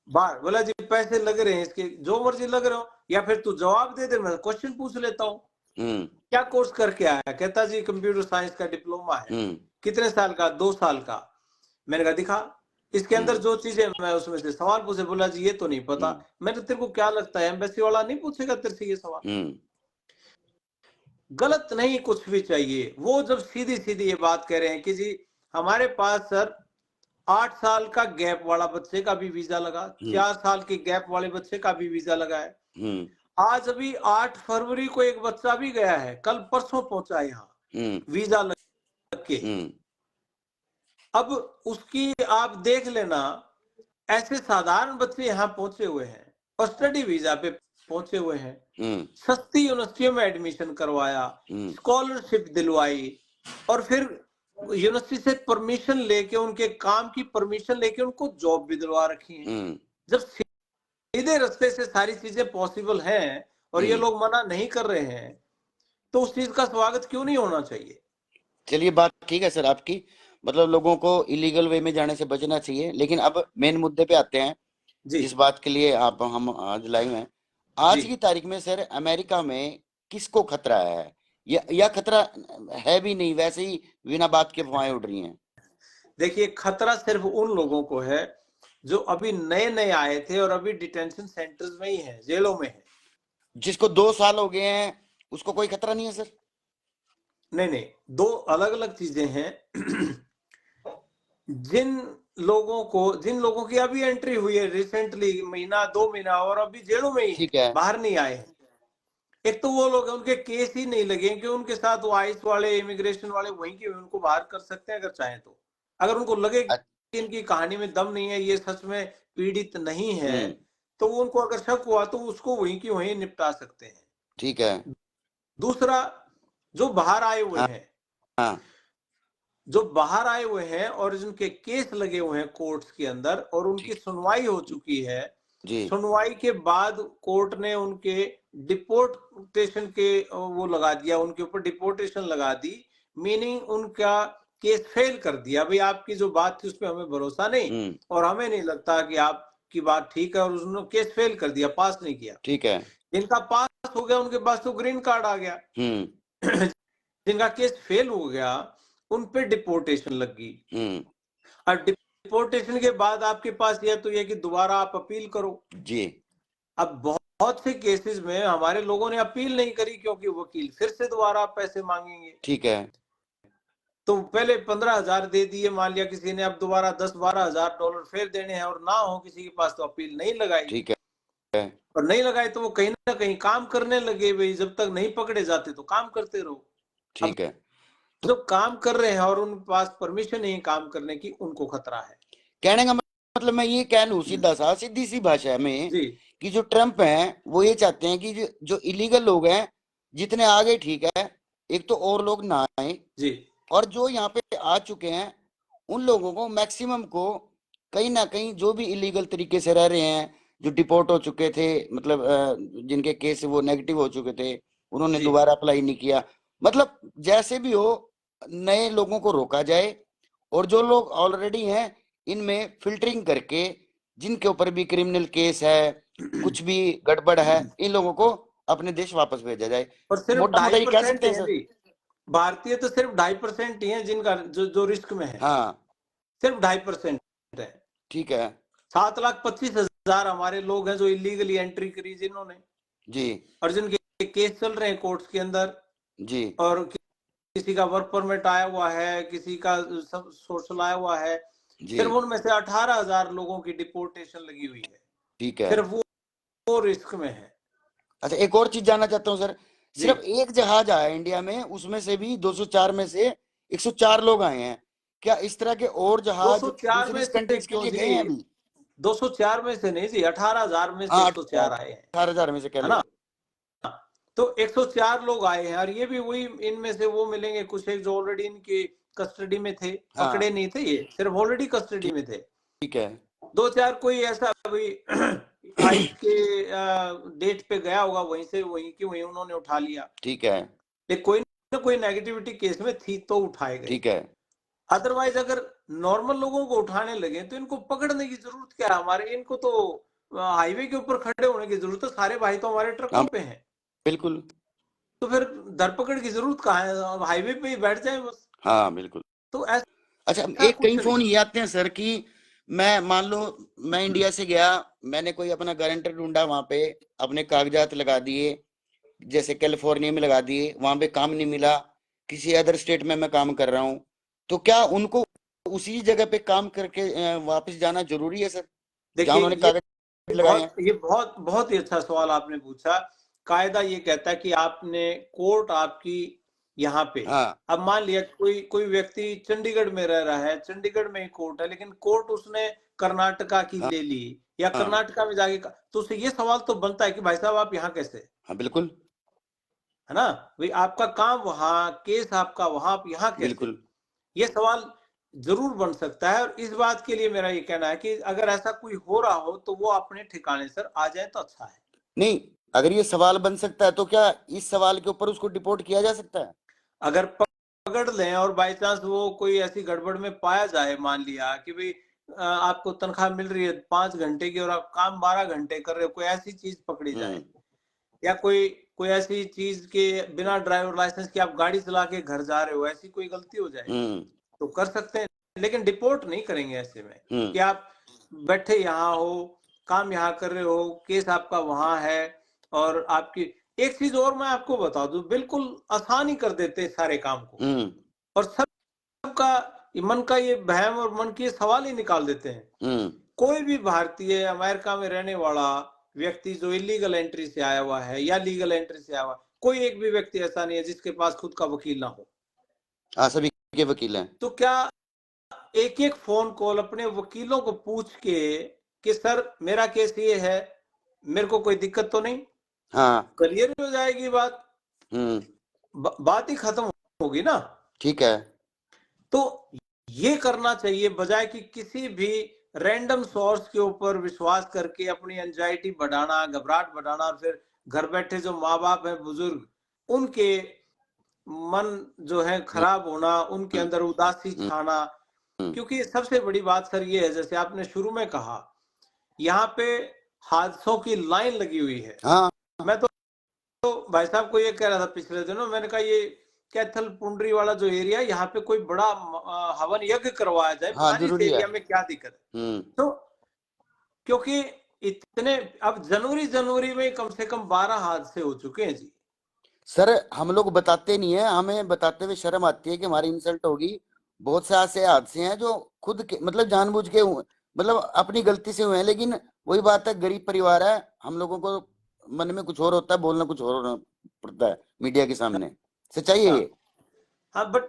बार बोला जी पैसे लग रहे हैं इसके, जो मर्जी लग रहे हो, या फिर तू जवाब दे दे, मैं क्वेश्चन पूछ लेता हूँ। क्या कोर्स करके आया? कहता जी कंप्यूटर साइंस का डिप्लोमा है। कितने साल का? 2 साल का। मैंने कहा दिखा, इसके अंदर जो चीजें, मैं उसमें से सवाल पूछे। बोला जी ये तो नहीं पता। मैंने, तेरे को क्या लगता है एम्बेसी वाला नहीं पूछेगा तेरे से ये सवाल? गलत नहीं कुछ भी चाहिए। वो जब सीधी सीधी ये बात कह रहे हैं कि जी हमारे पास सर 8 साल का गैप वाला बच्चे का भी वीजा लगा, 4 साल के गैप वाले बच्चे का भी वीजा लगा है। आज अभी 8 फरवरी को एक बच्चा भी गया है, कल परसों पहुंचा यहाँ वीजा लग के। अब उसकी आप देख लेना, ऐसे साधारण बच्चे यहाँ पहुंचे हुए हैं और स्टडी वीजा पे पहुंचे हुए हैं। सस्ती यूनिवर्सिटियों में एडमिशन करवाया, स्कॉलरशिप दिलवाई, और फिर यूनिवर्सिटी से परमिशन लेके, उनके काम की परमिशन लेके उनको जॉब भी दिलवा रखी है। जब सीधे रास्ते से सारी चीजें पॉसिबल हैं और ये लोग मना नहीं कर रहे हैं, तो उस चीज का स्वागत क्यों नहीं होना चाहिए?
चलिए, बात ठीक है सर आपकी, मतलब लोगों को इलीगल वे में जाने से बचना चाहिए। लेकिन अब मेन मुद्दे पे आते हैं,
जी
जिस बात के लिए आप हम आज लाइव हैं। आज
जी
की तारीख में सर अमेरिका में किसको खतरा है, या खतरा है भी नहीं, वैसे ही बिना बात के अफवाहें उड़ रही हैं?
देखिए, खतरा सिर्फ उन लोगों को है जो अभी नए नए आए थे और अभी डिटेंशन सेंटर्स में ही है, जेलों में है।
जिसको 2 साल हो गए हैं उसको कोई खतरा नहीं है सर?
नहीं नहीं, दो अलग अलग चीजें हैं। जिन लोगों की अभी एंट्री हुई है रिसेंटली, महीना 2 महीना, और अभी जेलों में ही
ठीक
है,
है।
बाहर नहीं आए हैं। एक तो वो लोग हैं, उनके केस ही नहीं लगे कि उनके साथ वो आइस वाले, इमिग्रेशन वाले वहीं के उनको बाहर कर सकते हैं अगर चाहें तो। अगर उनको लगे
अ-
कि इनकी कहानी में दम नहीं है, ये सच में पीड़ित नहीं है,
हम्म,
तो वो उनको अगर शक हुआ तो उसको वहीं की वहीं निपटा सकते हैं।
ठीक है।
दूसरा, जो बाहर आए हुए
हाँ,
हैं,
हाँ,
जो बाहर आए हुए हैं और जिनके केस लगे हुए हैं कोर्ट्स के अंदर और उनकी
ठीक,
सुनवाई हो चुकी है,
जी,
सुनवाई के बाद कोर्ट ने उनके डिपोर्टेशन के वो लगा दिया, उनके ऊपर डिपोर्टेशन लगा दी। मीनिंग उनका केस फेल कर दिया, भाई आपकी जो बात थी उस पर हमें भरोसा नहीं और हमें नहीं लगता कि आपकी बात ठीक है, और उन्होंने केस फेल कर दिया, पास नहीं किया।
ठीक है।
जिनका पास हो गया उनके पास तो ग्रीन कार्ड आ गया। जिनका केस फेल हो गया उन पे डिपोर्टेशन लग गई। और डिपोर्टेशन के बाद आपके पास यह तो यह कि दोबारा आप अपील करो।
जी,
अब बहुत से केसेस में हमारे लोगों ने अपील नहीं करी क्योंकि वकील फिर से दोबारा पैसे मांगेंगे।
ठीक है।
तो पहले 15,000 दे दिए, मान लिया किसी ने, अब दोबारा 10-12,000 डॉलर फिर देने हैं, और ना हो किसी के पास तो अपील नहीं लगाई।
ठीक है।
और नहीं लगाई तो वो कहीं ना कहीं काम करने लगे, भाई जब तक नहीं पकड़े जाते तो काम करते रहो। अब
ठीक है।
जो काम कर रहे हैं और उनके पास परमिशन नहीं काम करने की, उनको खतरा है।
कहने का मतलब मैं ये कह लूं सीधी सी भाषा में,
जी
कि जो ट्रम्प हैं वो ये चाहते हैं कि जो इलीगल लोग हैं जितने आ गए ठीक है, एक तो और लोग ना आए,
जी
और जो यहाँ पे आ चुके हैं उन लोगों को मैक्सिमम को कहीं ना कहीं, जो भी इलीगल तरीके से रह रहे हैं, जो डिपोर्ट हो चुके थे, मतलब जिनके केस वो नेगेटिव हो चुके थे, उन्होंने
जी
दोबारा अप्लाई नहीं किया, मतलब जैसे भी हो नए लोगों को रोका जाए, और जो लोग ऑलरेडी हैं इनमें फिल्टरिंग करके, जिनके ऊपर भी क्रिमिनल केस है, कुछ भी गड़बड़ है, इन लोगों को अपने देश वापस भेजा जाए।
और सिर्फ
मोटा मोटा ये कह
2.5%
सकते हैं
है
सर?
जी। भारतीय तो सिर्फ 2.5% ही है जिनका जो रिस्क में है।
हाँ,
सिर्फ 2.5% है।
ठीक है।
7,25,000 हमारे लोग हैं जो इलीगली एंट्री करी जिन्होंने,
जी,
और जिनके केस चल रहे हैं कोर्ट्स के अंदर,
जी,
और किसी का वर्क परमिट आया हुआ है, किसी का सब सोशल आया हुआ है।
जी,
सिर्फ उनमें से 18,000 लोगों की डिपोर्टेशन लगी हुई है।
ठीक है।
सिर्फ वो रिस्क में है।
अच्छा, एक और चीज जानना चाहता हूँ सर।
जी
सिर्फ एक जहाज आया इंडिया में, उसमें से भी 204 में से 104 लोग आए हैं। क्या इस तरह के और जहाज
204 में
दूसरी
से
कंट्रीज के
क्यों
लिए गए
जी?
हैं अभी?
204 में से नहीं जी, 18,000 में से
हाँ,
104 आए हैं,
18,000 में से कह
है
लो।
ना? तो 104 लोग आए हैं, और ये भी वही, इनमें से वो मिलेंगे कुछ एक जो ऑलरेडी इनकी कस्टडी में थे,
हाँ,
पकड़े नहीं थे, ये सिर्फ ऑलरेडी कस्टडी में थे।
ठीक है।
2-4 कोई ऐसा अभी आइस के डेट पे गया होगा, वहीं से वहीं की वहीं उन्होंने उठा लिया।
ठीक है।
लेकिन कोई ना कोई नेगेटिविटी केस में थी तो उठाए गए।
ठीक है।
अदरवाइज अगर नॉर्मल लोगों को उठाने लगे तो इनको पकड़ने की जरूरत क्या है? हमारे इनको तो हाईवे के ऊपर खड़े होने की जरूरत है, सारे भाई तो हमारे ट्रकों
हम
पे हैं,
बिल्कुल।
तो फिर धरपकड़ की जरूरत कहाँ है? हाईवे पे ही बैठ जाए बस।
हाँ, बिल्कुल।
तो
अच्छा,
ऐसा
एक कई
कुछ
फोन
नहीं।
ये आते हैं सर कि मैं मान लो मैं इंडिया से गया, मैंने कोई अपना गारंटर ढूंढा, वहां पे अपने कागजात लगा दिए, जैसे कैलिफोर्निया में लगा दिए, वहां पे काम नहीं मिला, किसी अदर स्टेट में मैं काम कर रहा हूँ, तो क्या उनको उसी जगह पे काम करके वापस जाना जरूरी है सर, जहां
देखिए,
उन्होंने कागज लगाए हैं?
ये बहुत बहुत ही अच्छा सवाल आपने पूछा। कायदा ये कहता है कि आपने, कोर्ट आपकी यहाँ पे,
हाँ,
अब मान लिया कोई कोई व्यक्ति चंडीगढ़ में रह रहा है, चंडीगढ़ में ही कोर्ट है, लेकिन कोर्ट उसने कर्नाटका की
हाँ,
ले ली, या
हाँ,
कर्नाटका में जाके तो उसे ये सवाल तो बनता है कि भाई साहब आप यहाँ कैसे,
हाँ, बिल्कुल,
है ना? भाई आपका काम वहां, केस आपका वहां, आप यहाँ कैसे?
बिल्कुल।
ये सवाल जरूर बन सकता है, और इस बात के लिए मेरा ये कहना है कि अगर ऐसा कोई हो रहा हो तो वो अपने ठिकाने सर आ जाए तो अच्छा है।
नहीं, अगर ये सवाल बन सकता है तो क्या इस सवाल के ऊपर उसको डिपोर्ट किया जा सकता है?
अगर पकड़ लें और बाय चांस वो कोई ऐसी गड़बड़ में पाया जाए, मान लिया कि भाई आपको तनख्वाह मिल रही है 5 घंटे की और आप काम 12 घंटे कर रहे हो, कोई ऐसी चीज पकड़ी जाए, या कोई कोई ऐसी चीज के बिना ड्राइवर लाइसेंस के आप गाड़ी चला के घर जा रहे हो, ऐसी कोई गलती हो जाए
हम्म,
तो कर सकते हैं, लेकिन डिपोर्ट नहीं करेंगे ऐसे में
हम्म,
कि आप बैठे यहाँ हो, काम यहाँ कर रहे हो, केस आपका वहां है, और आपकी एक चीज और मैं आपको बता दूं, बिल्कुल आसान ही कर देते हैं सारे काम को,
हम्म,
और सबका मन का ये वहम और मन की ये सवाल ही निकाल देते हैं।
हम्म,
कोई भी भारतीय अमेरिका में रहने वाला व्यक्ति जो इलीगल एंट्री से आया हुआ है या लीगल एंट्री से आया हुआ, कोई एक भी व्यक्ति ऐसा नहीं है जिसके पास खुद का वकील ना हो।
हाँ, सभी के वकील हैं।
तो क्या एक एक फोन कॉल अपने वकीलों को पूछ के कि सर मेरा केस ये है, मेरे को कोई दिक्कत तो नहीं,
हाँ,
क्लियर हो जाएगी बात,
हम्म,
बात ही खत्म होगी ना।
ठीक है।
तो ये करना चाहिए, बजाय कि किसी भी रैंडम सोर्स के ऊपर विश्वास करके अपनी एंजाइटी बढ़ाना, घबराहट बढ़ाना, और फिर घर बैठे जो माँ बाप हैं, बुजुर्ग, उनके मन जो है खराब होना, उनके अंदर उदासी छाना। क्योंकि सबसे बड़ी बात सर ये है, जैसे आपने शुरू में कहा, यहाँ पे हादसों की लाइन लगी हुई है।
हाँ,
मैं तो भाई साहब को ये कह रहा था पिछले दिनों, मैंने कहा ये कैथल पुंडरी वाला जो एरिया, यहाँ पे कोई बड़ा हवन यज्ञ करवाया जाए,
हाँ,
पता नहीं इस
जरूरी है।
एरिया में क्या दिक्कत है। तो क्योंकि इतने, अब जनवरी जनवरी में कम से कम 12 हादसे हो चुके हैं जी।
सर हम लोग बताते नहीं है, हमें बताते हुए शर्म आती है कि हमारी इंसल्ट होगी। बहुत से ऐसे हादसे हैं जो खुद के मतलब जानबूझ के हुए, मतलब अपनी गलती से हुए हैं, लेकिन वही बात है, गरीब परिवार है, हम लोगों को मन में कुछ और होता है, बोलना कुछ और होना पड़ता है मीडिया के सामने। सच्चाई है
हाँ,
ये।
हाँ, बट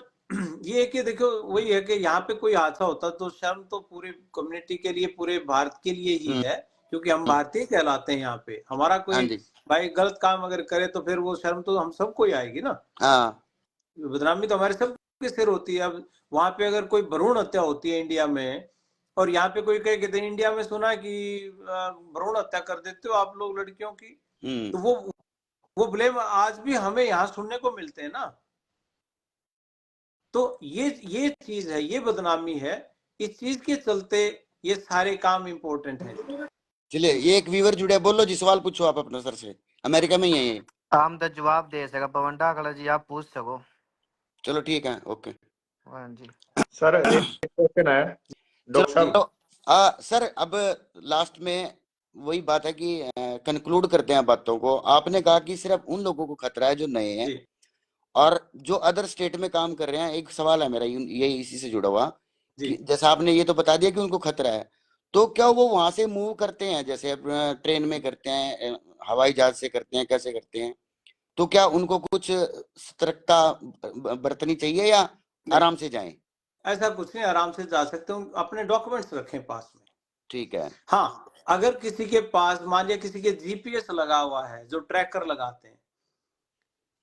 ये है कि देखो, वही है कि यहाँ पे कोई हादसा होता तो शर्म तो पूरी कम्युनिटी के लिए, पूरे भारत के लिए ही
हम्म,
है, क्योंकि हम भारतीय कहलाते हैं यहाँ पे। हमारा
हाँ
कोई
जी,
भाई गलत काम अगर करे तो फिर वो शर्म तो हम सबको ही आएगी ना,
हाँ,
बदनामी तो हमारे सबके सिर होती है। अब वहां पे अगर कोई भ्रूण हत्या होती है इंडिया में, और यहाँ पे कोई कहे कि इंडिया में सुना कि भ्रूण हत्या कर देते हो आप लोग लड़कियों की,
हम्म,
तो वो ब्लेम आज भी हमें यहाँ सुनने को मिलते हैं ना। तो ये चीज है, ये बदनामी है, इस चीज के चलते ये सारे काम इम्पोर्टेंट है।
चलिए, ये एक व्यूअर जुड़े हैं, बोलो जी, सवाल पूछो आप अपने सर से, अमेरिका में ही है ये।
हम तो जवाब दे सका पवन डाकला जी, आप पूछ सको।
चलो ठीक है, ओके।
हाँ जी।
सर एक क्वेश्चन है डॉक्टर
चलो
साहब।
सर, अब लास्ट में वही बात है कि कंक्लूड करते हैं बातों को। आपने कहा कि सिर्फ उन लोगों को खतरा है जो नए हैं,
जी,
और जो अदर स्टेट में काम कर रहे हैं। एक सवाल है मेरा ये इसी से जुड़ा हुआ,
जी,
कि जैसा आपने ये तो बता दिया कि उनको खतरा है, तो क्या वो वहां से मूव करते हैं, जैसे ट्रेन में करते हैं, हवाई जहाज से करते हैं, कैसे करते हैं? तो क्या उनको कुछ सतर्कता बरतनी चाहिए या
नहीं,
आराम से जाएं?
ऐसा कुछ नहीं, आराम से जा सकते हो, अपने डॉक्यूमेंट्स रखें पास में।
ठीक है।
हाँ, अगर किसी के पास मान लिया किसी के जीपीएस लगा हुआ है, जो ट्रैकर लगाते हैं,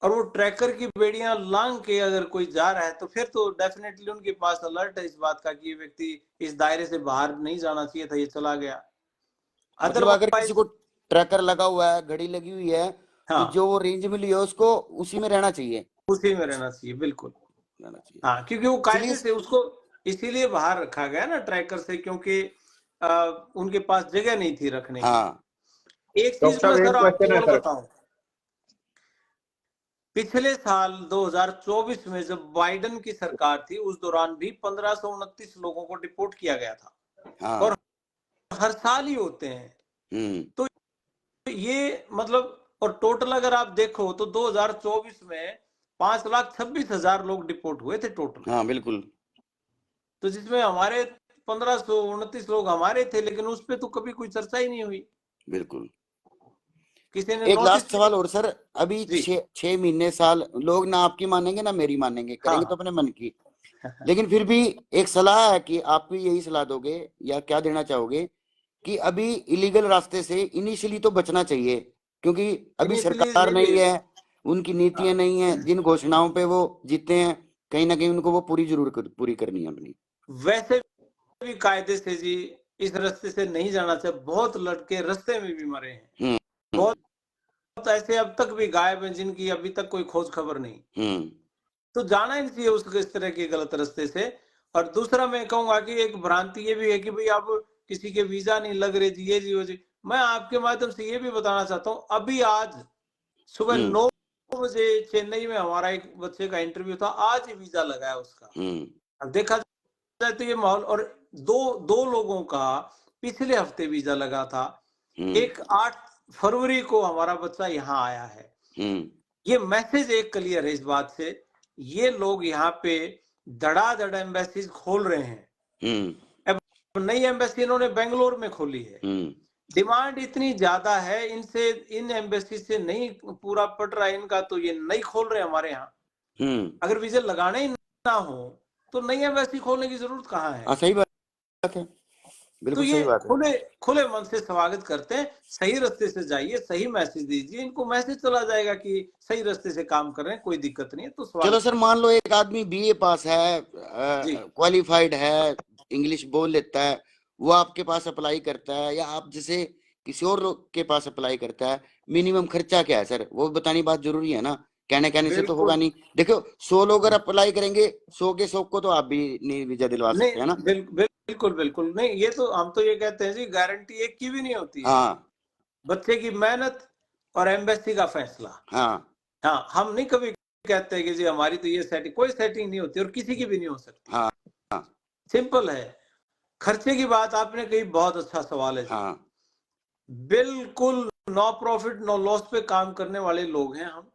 और वो ट्रैकर की बेड़ियां लांग के अगर कोई जा रहा है, तो फिर तो डेफिनेटली उनके पास अलर्ट है इस बात का कि ये व्यक्ति इस दायरे से बाहर नहीं जाना चाहिए था, ये चला गया।
मतलब अगर किसी
अदरवाइज
को ट्रैकर लगा हुआ है, घड़ी लगी हुई है, तो
हाँ,
जो वो रेंज मिली है उसको उसी में रहना चाहिए,
उसी में रहना चाहिए, बिल्कुल।
रहना चाहिए।
हाँ, क्योंकि वो
चलिए।
कायदे से उसको इसीलिए बाहर रखा गया ना ट्रैकर से, क्योंकि उनके पास जगह नहीं थी रखने की।
हाँ।
एक चीज
डॉक्टर
मैं
साहब
सर
एक
आपको
क्वेश्चन है
और
सर।
बताऊं, पिछले साल 2024 में जब बाइडेन की सरकार थी, उस दौरान भी 1529 लोगों को डिपोर्ट किया गया था,
हाँ।
और हर साल ही होते हैं। तो ये मतलब, और टोटल अगर आप देखो तो 2024 में 5,26,000 लोग डिपोर्ट हुए थे टोटल।
हाँ बिल्कुल।
तो जिसमें हमारे 1529 लोग हमारे थे, लेकिन उस पर तो कभी कोई चर्चा ही नहीं हुई,
बिल्कुल।
किसी ने
एक लास्ट
नोटिस
सवाल
नहीं।
और सर, अभी
जी
6 महीने साल लोग ना आपकी मानेंगे ना मेरी मानेंगे, करेंगे तो
हाँ
अपने मन की, लेकिन फिर भी एक सलाह है कि आप भी यही सलाह दोगे या क्या देना चाहोगे कि अभी इलीगल रास्ते से इनिशियली तो बचना चाहिए, क्योंकि अभी
इनिशियली
सरकार
नहीं
नहीं
भी।
है, उनकी
हाँ,
नीतियां नहीं है, जिन घोषणाओं पे वो जीते हैं कहीं ना कहीं उनको वो पूरी जरूर पूरी करनी है अपनी।
वैसे भी कायदे से जी इस रास्ते से नहीं जाना चाहिए, बहुत लड़के रास्ते में भी मरे हैं,
हम्म।
बहुत ऐसे अब तक भी गायब हैं जिनकी अभी तक कोई खोज खबर नहीं।
हम्म।
तो जाना ही नहीं चाहिए उसको इस तरह के गलत रास्ते से। और दूसरा मैं कहूंगा कि एक भ्रांति ये भी है कि भाई अब किसी के वीजा नहीं लग रहे जी, ये जी वो जी। मैं आपके माध्यम से ये भी बताना चाहता हूँ, अभी आज सुबह
हम्म।
9 बजे चेन्नई में हमारा एक बच्चे का इंटरव्यू था, आज ही वीजा लगा है उसका।
हम्म।
अब देखा जाए तो ये माहौल, और दो दो लोगों का पिछले हफ्ते वीजा लगा था।
हम्म।
एक 8 फरवरी को हमारा बच्चा यहाँ आया है।
हम्म।
ये मैसेज एक क्लियर है इस बात से, ये लोग यहाँ पे धड़ाधड़ एम्बेसीज खोल रहे हैं। अब नई एम्बेसी इन्होंने बेंगलोर में खोली है, डिमांड इतनी ज्यादा है इनसे, इन एम्बेसी से नहीं पूरा पट रहा है इनका, तो ये नहीं खोल रहे हमारे यहाँ। अगर वीजा लगाने ही ना हो तो नई एम्बेसी खोलने की जरूरत कहाँ है।
सही बात है,
तो
बिल्कुल
ये
सही बात है।
खुले खुले मन से स्वागत करते हैं, सही रास्ते से जाइए, सही मैसेज दीजिए, इनको मैसेज चला जाएगा कि सही रास्ते से काम कर रहे हैं, कोई दिक्कत नहीं है, तो
चलो
स्वागत।
सर, मान लो एक आदमी बीए पास है,
जी
क्वालिफाइड है, इंग्लिश बोल लेता है, वो आपके पास अप्लाई करता है या आप जैसे किसी और लोग के पास अप्लाई करता है, मिनिमम खर्चा क्या है सर, वो बतानी बात जरूरी है ना, कहने से तो होगा
बिल्कुल
नहीं। देखो 100 लोग अगर अप्लाई करेंगे, 100 के 100 को तो आप भी नहीं वीजा दिलवा
नहीं,
सकते है ना।
बिल्कुल बिल्कुल नहीं, ये तो हम तो ये कहते हैं जी, गारंटी एक की भी नहीं होती है,
हाँ।
बच्चे की मेहनत और एम्बेसी का फैसला।
हाँ।
हाँ, हम नहीं कभी कहते कि जी हमारी तो ये सेटिंग, कोई सेटिंग नहीं होती और किसी की भी नहीं हो सकती।
हाँ। हाँ।
सिंपल है। खर्चे की बात आपने कही, बहुत अच्छा सवाल है जी।
हाँ।
बिल्कुल नो प्रॉफिट नो लॉस पे काम करने वाले लोग हैं हम।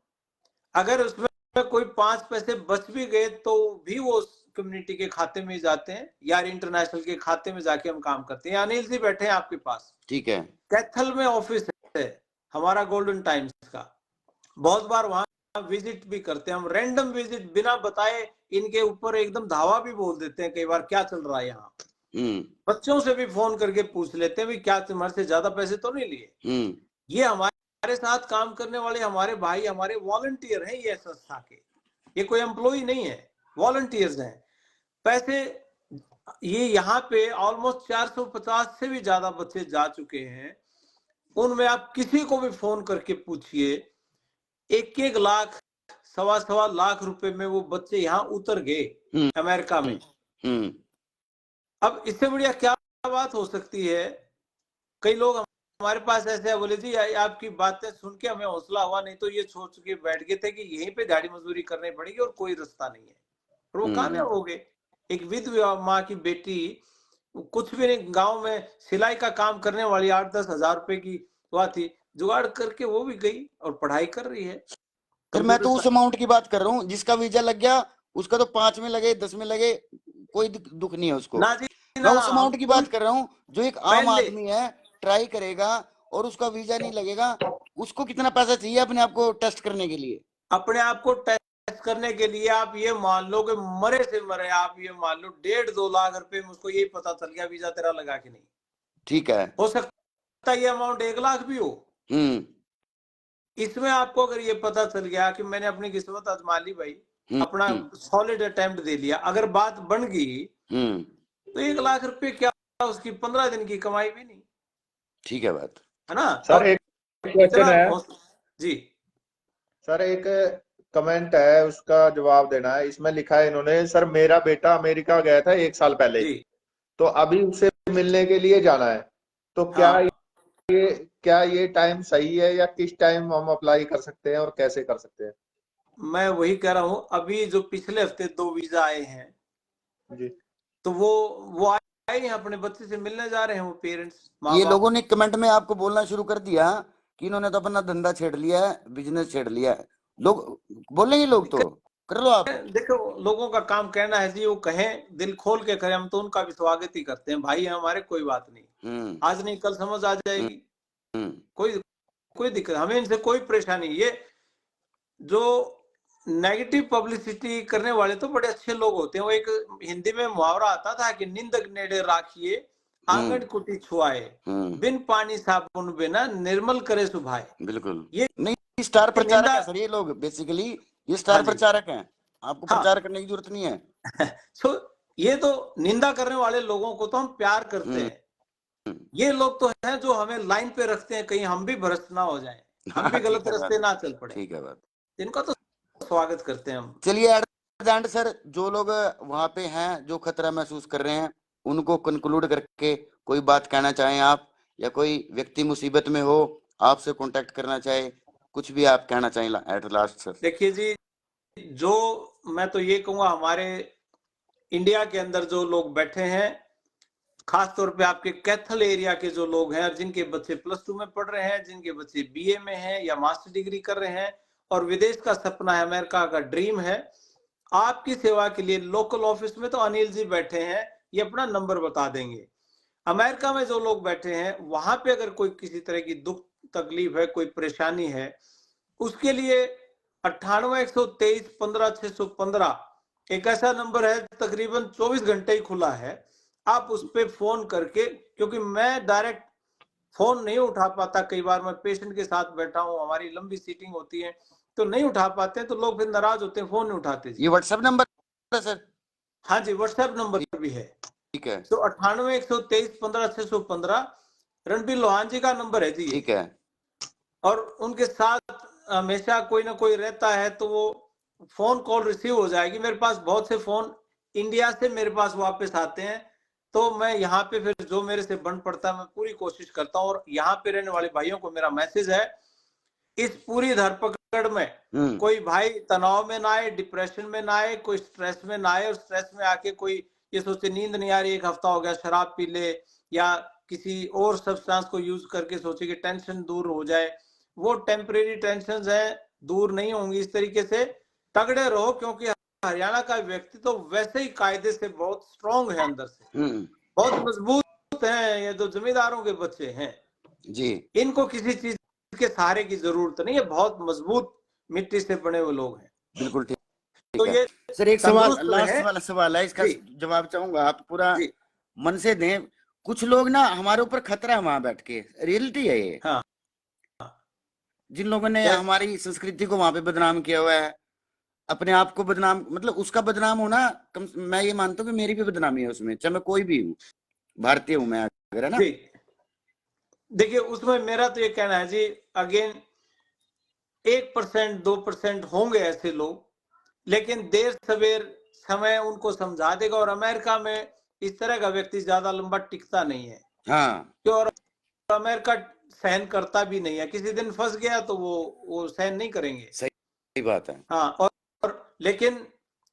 अगर उसमें कोई 5 पैसे बच भी गए तो भी वो कम्युनिटी के खाते में जाते हैं, यार इंटरनेशनल के खाते में जाके हम काम करते हैं। अनिल जी बैठे हैं आपके पास,
ठीक है।
कैथल में ऑफिस है हमारा गोल्डन टाइम्स का, बहुत बार वहां विजिट भी करते हैं हम, रैंडम विजिट बिना बताए इनके ऊपर एकदम धावा भी बोल देते हैं कई बार, क्या चल रहा है यहाँ। बच्चों से भी फोन करके पूछ लेते हैं भी क्या तुम्हारे से ज्यादा पैसे तो नहीं लिए। ये हमारे साथ काम करने वाले हमारे भाई, हमारे वॉलंटियर हैं ये संस्था के, ये कोई एम्प्लॉय नहीं है, वॉलंटियर्स हैं। पैसे ये यहाँ पे ऑलमोस्ट 450 से भी ज्यादा बच्चे जा चुके हैं, उनमें आप किसी को भी फोन करके पूछिए, 1-1 लाख 1.25 लाख रुपए में वो बच्चे यहाँ उतर गए अमेरिका में। अब इससे बढ़िया क्या बात हो सकती है। कई लोग हमारे पास ऐसे है, बोले जी आपकी बातें सुन के हमें हौसला हुआ, नहीं तो ये सोच के बैठ गए थे कि यहीं पे दिहाड़ी मजदूरी करनी पड़ेगी और कोई रास्ता नहीं है, और वो कामयाब हो गए। एक विधवा माँ की बेटी, कुछ भी नहीं, गांव में सिलाई का काम करने वाली 8-10 हजार रुपए की हुआ थी, जुगाड़ करके वो भी गई और पढ़ाई कर रही है।
फिर मैं तो उस अमाउंट की बात कर रहा हूँ जिसका वीजा लग गया, उसका तो 5 में लगे 10 में लगे कोई दुख नहीं है उसको।
ना जी
मैं
ना,
उस अमाउंट की बात कर रहा हूँ जो एक आम
पहले
आदमी है, ट्राई करेगा और उसका वीजा नहीं लगेगा, उसको कितना पैसा चाहिए अपने आप को टेस्ट करने के लिए।
अपने आप को टेस्ट टेस्ट करने के लिए आप ये मान लो कि मरे से मरे, आप ये मान लो 1.5-2 लाख रुपए में उसको ये पता चल गया वीजा तेरा लगा कि नहीं।
ठीक है।
हो सकता है ये अमाउंट 1 लाख भी हो। इसमें आपको अगर ये पता चल गया कि मैंने अपनी किस्मत आजमा ली भाई, अपना सॉलिड अटेम्प्ट दे लिया, अगर बात बन गई तो 1 लाख रुपए क्या, उसकी 15 दिन की कमाई भी नहीं।
ठीक है बात,
है ना।
सर एक क्वेश्चन है
जी
सर, एक कमेंट है उसका जवाब देना है। इसमें लिखा है इन्होंने, सर मेरा बेटा अमेरिका गया था 1 साल पहले,
जी
तो अभी उसे मिलने के लिए जाना है, तो
हाँ।
क्या ये टाइम सही है या किस टाइम हम अप्लाई कर सकते हैं और कैसे कर सकते हैं?
मैं वही कह रहा हूँ, अभी जो पिछले हफ्ते 2 वीजा आए हैं
जी,
तो वो आए हैं, अपने बच्चे से मिलने जा रहे हैं वो पेरेंट्स, माँ
ये
बाप।
लोगों ने कमेंट में आपको बोलना शुरू कर दिया कि इन्होंने तो अपना धंधा छेड़ लिया है, बिजनेस छेड़ लिया है। लोग बोलेंगे, लोग तो कर लो आप।
देखो लोगों का काम कहना है जी, वो कहें, दिल खोल के करें, हम तो उनका भी स्वागत ही करते हैं, भाई हमारे, कोई बात नहीं, आज नहीं कल समझ आ जाएगी, कोई दिक्कत, हमें इनसे कोई परेशानी। ये जो नेगेटिव पब्लिसिटी करने वाले तो बड़े अच्छे लोग होते हैं। वो एक हिंदी में मुहावरा आता था कि निंदक नेड़े राखिए आंगन कुटी छुआए, बिन पानी साबुन बिना निर्मल करे सुभाए।
बिल्कुल।
ये
नहीं, स्टार प्रचारक
निंदा,
है सर ये लोग, बेसिकली ये स्टार प्रचारक हैं, आपको
हाँ।
प्रचार करने की जरूरत नहीं है।
सो ये तो निंदा करने वाले लोगों को तो हम प्यार करते हैं। ये लोग तो हैं जो हमें लाइन पे रखते हैं, कहीं हम भी भ्रष्ट ना हो जाएं, हम भी गलत रास्ते ना चल पड़े।
ठीक है बात,
इनका तो स्वागत करते हैं हम।
चलिए एट सर, जो लोग वहां पे हैं जो खतरा महसूस कर रहे हैं, उनको कंक्लूड करके कोई बात कहना चाहें आप, या कोई व्यक्ति मुसीबत में हो आपसे कांटेक्ट करना चाहे, कुछ भी आप कहना चाहें एट लास्ट सर।
देखिए जी, जो मैं तो ये कहूंगा, हमारे इंडिया के अंदर जो लोग बैठे हैं, खासतौर पे आपके कैथल एरिया के जो लोग हैं, जिनके बच्चे +2 में पढ़ रहे हैं, जिनके बच्चे BA में हैं या मास्टर डिग्री कर रहे हैं, और विदेश का सपना है, अमेरिका का ड्रीम है, आपकी सेवा के लिए लोकल ऑफिस में तो अनिल जी बैठे हैं, ये अपना नंबर बता देंगे। अमेरिका में जो लोग बैठे हैं, वहां पे अगर कोई किसी तरह की दुख तकलीफ है, कोई परेशानी है, उसके लिए 98-123-15-615 एक ऐसा नंबर है, तकरीबन 24 घंटे ही खुला है। आप उस पे फोन करके, क्योंकि मैं डायरेक्ट फोन नहीं उठा पाता, कई बार मैं पेशेंट के साथ बैठा हूं, हमारी लंबी सीटिंग होती है तो नहीं उठा पाते हैं, तो लोग फिर नाराज होते हैं, फोन नहीं उठाते जी।
ये व्हाट्सएप नंबर है सर?
हाँ जी, व्हाट्सएप नंबर भी है।
ठीक है,
तो 98-123-15-615 रणबीर लोहान जी का नंबर है जी।
ठीक है।
और उनके साथ हमेशा कोई ना कोई रहता है, तो वो फोन कॉल रिसीव हो जाएगी। मेरे पास बहुत से फोन इंडिया से मेरे पास वापस आते हैं, तो मैं यहाँ पे फिर जो मेरे से बन पड़ता है मैं पूरी कोशिश करता हूँ। और यहाँ पे रहने वाले भाइयों को मेरा मैसेज है, इस पूरी धरपकड़ में कोई भाई तनाव में ना आए, डिप्रेशन में ना आए, कोई स्ट्रेस में ना आए, और स्ट्रेस में आके कोई ये सोचे नींद नहीं आ रही, 1 हफ्ता हो गया, शराब पी ले या किसी और सब्सटेंस को यूज करके सोचे कि टेंशन दूर हो जाए। वो टेम्परेरी टेंशन है, दूर नहीं होंगी इस तरीके से। तगड़े रहो, क्योंकि हरियाणा का व्यक्ति तो वैसे ही कायदे से बहुत स्ट्रॉन्ग है, अंदर से बहुत मजबूत है। ये जो जमींदारों के बच्चे हैं
जी,
इनको किसी चीज के सहारे की जरूरत नहीं है, बहुत मजबूत मिट्टी से बने हुए लोग हैं।
बिल्कुल ठीक
तो
है
ये
सर। एक सवाल,
तंदुरुस्त
लास्ट
रहे।
वाला सवाल है, इसका जवाब चाहूंगा आप पूरा
जी
मन से दें। कुछ लोग ना हमारे ऊपर खतरा है वहां बैठ के, रियलिटी है ये।
हाँ,
जिन लोगों ने हमारी संस्कृति को वहां पे बदनाम किया हुआ है, अपने आप को बदनाम, मतलब उसका बदनाम होना, मैं ये मानता हूँ कि मेरी भी बदनामी है उसमें, चाहे मैं कोई भी हूँ, भारतीय हूँ मैं अगर, है ना।
देखिए उसमें मेरा तो ये कहना है जी, अगेन 1% 2% होंगे ऐसे लोग, लेकिन देर सवेर समय उनको समझा देगा। और अमेरिका में इस तरह का व्यक्ति ज्यादा लंबा टिकता नहीं है।
हाँ,
और अमेरिका सहन करता भी नहीं है, किसी दिन फंस गया तो वो सहन नहीं करेंगे।
सही बात है।
हाँ, और लेकिन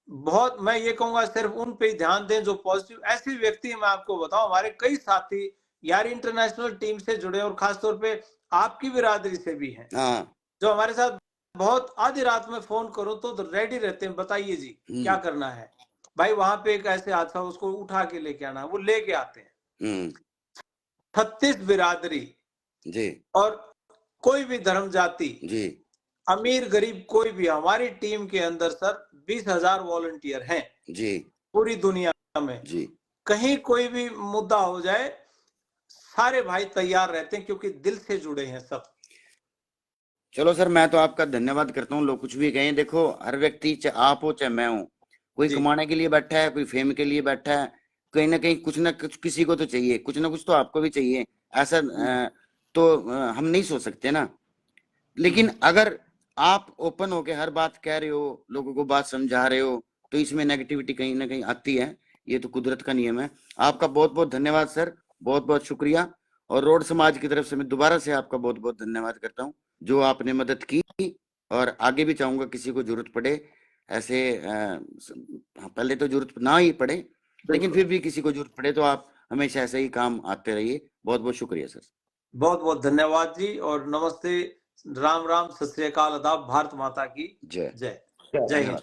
बहुत मैं ये कहूंगा, सिर्फ उन पे ध्यान दें जो पॉजिटिव। ऐसे व्यक्ति मैं आपको बताऊं, हमारे कई साथी यार इंटरनेशनल टीम से जुड़े और खासतौर पे आपकी बिरादरी से भी हैं,
हाँ,
जो हमारे साथ बहुत आधी रात में फोन करो तो रेडी रहते हैं, बताइए जी क्या करना है भाई, वहां पे एक ऐसे हादसा, उसको उठा के लेके आना, वो लेके आते हैं। 36 बिरादरी
जी,
और कोई भी धर्म जाति
जी,
अमीर गरीब कोई भी, हमारी टीम के अंदर सर 20,000 वॉलंटियर हैं
जी
पूरी दुनिया में।
जी
कहीं कोई भी मुद्दा हो जाए, सारे भाई तैयार रहते हैं क्योंकि दिल से जुड़े हैं सब।
चलो सर, मैं तो आपका धन्यवाद करता हूँ। लोग कुछ भी कहें, देखो हर व्यक्ति, चाहे आप हो चाहे मैं हूँ, कोई
जी
कमाने के लिए बैठा है, कोई फेम के लिए बैठा है, कहीं ना कहीं कुछ ना कुछ किसी को तो चाहिए, कुछ ना कुछ तो आपको भी चाहिए। ऐसा हम नहीं सोच सकते ना। लेकिन अगर आप ओपन होके हर बात कह रहे हो, लोगों को बात समझा रहे हो, तो इसमें नेगेटिविटी कहीं ना कहीं आती है। ये तो कुदरत का नियम है। आपका बहुत बहुत धन्यवाद सर, बहुत बहुत शुक्रिया। और रोड समाज की तरफ से मैं दोबारा से आपका बहुत बहुत धन्यवाद करता हूँ, जो आपने मदद की। और आगे भी चाहूंगा किसी को जरूरत पड़े ऐसे, पहले तो जरूरत ना ही पड़े, लेकिन फिर भी किसी को जरूरत पड़े तो आप हमेशा ऐसे ही काम आते रहिए। बहुत बहुत शुक्रिया सर।
बहुत बहुत धन्यवाद जी, और नमस्ते, राम राम, सत श्री अकाल, आदाब, भारत माता की
जय
जय। जय हिंद।